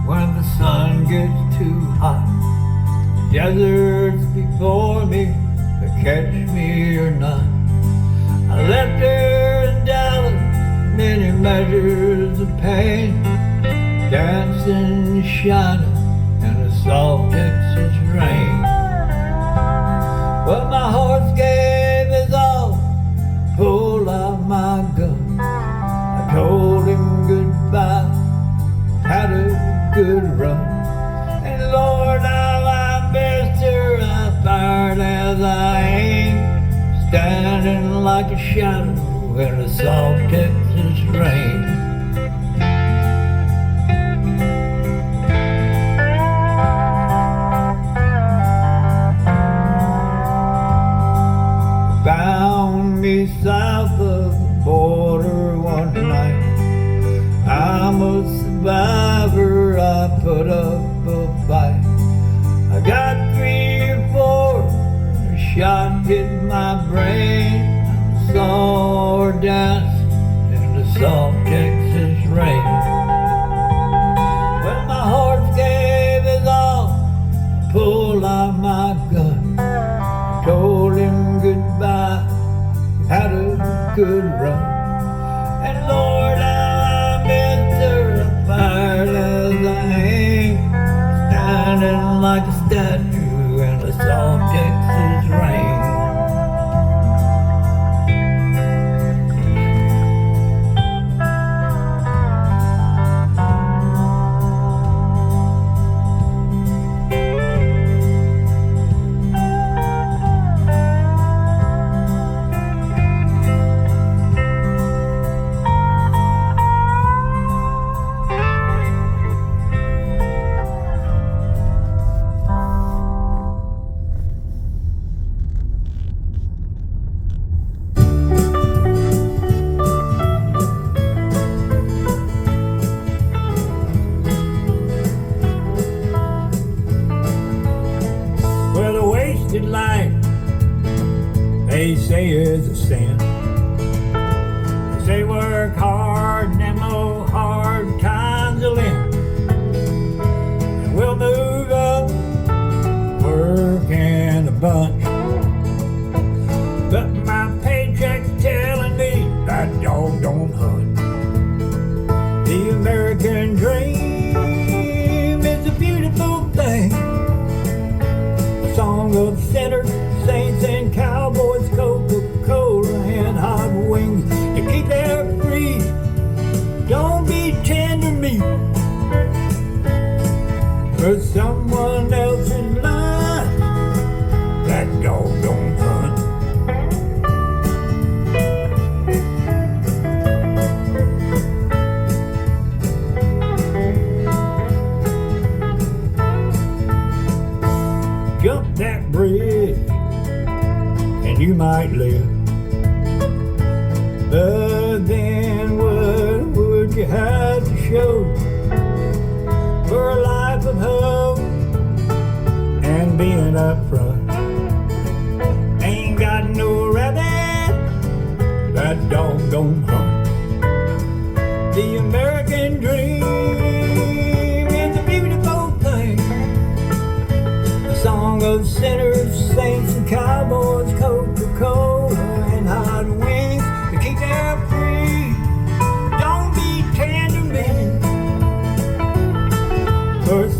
when the sun gets too hot. The desert's before me, but catch me or not. I left her in Dallas, many measures of pain, dancing, shining in the soft Texas rain. What my horse gave is all, pulled out my gun. I told him goodbye, had a good run. And Lord, how I missed her, I fired as I aimed, standing like a shadow in the soft Texas rain. Found me south of the border one night. I'm a survivor, I put up a fight. I got 3 or 4, a shot hit my brain. I saw her dance in the soft Texas rain. When my horse gave his all, I pulled out my gun. Told him goodbye, had a good run. And Lord, how I missed her, I fired as I aimed, standing like a statue in the soft Texas rain. Life, they say is a sin. They say work hard and them old hard times will end, and we'll move up, work in a bunch. But my paycheck's telling me that dog don't hunt. The American dream is a beautiful thing. Song of sinners, saints and cowboys, Coca-Cola and hot wings to keep air free. Don't be tender meat for someone else's life. That dog don't hunt. Jump that bridge and you might live, but then what would you have to show for a life of hope and being up front? Ain't got no rabbit, that dog don't hunt. The American dream is a beautiful thing. Song of sinners, saints and cowboys, Coca-Cola and hot wings to keep air free. Don't be tender meat for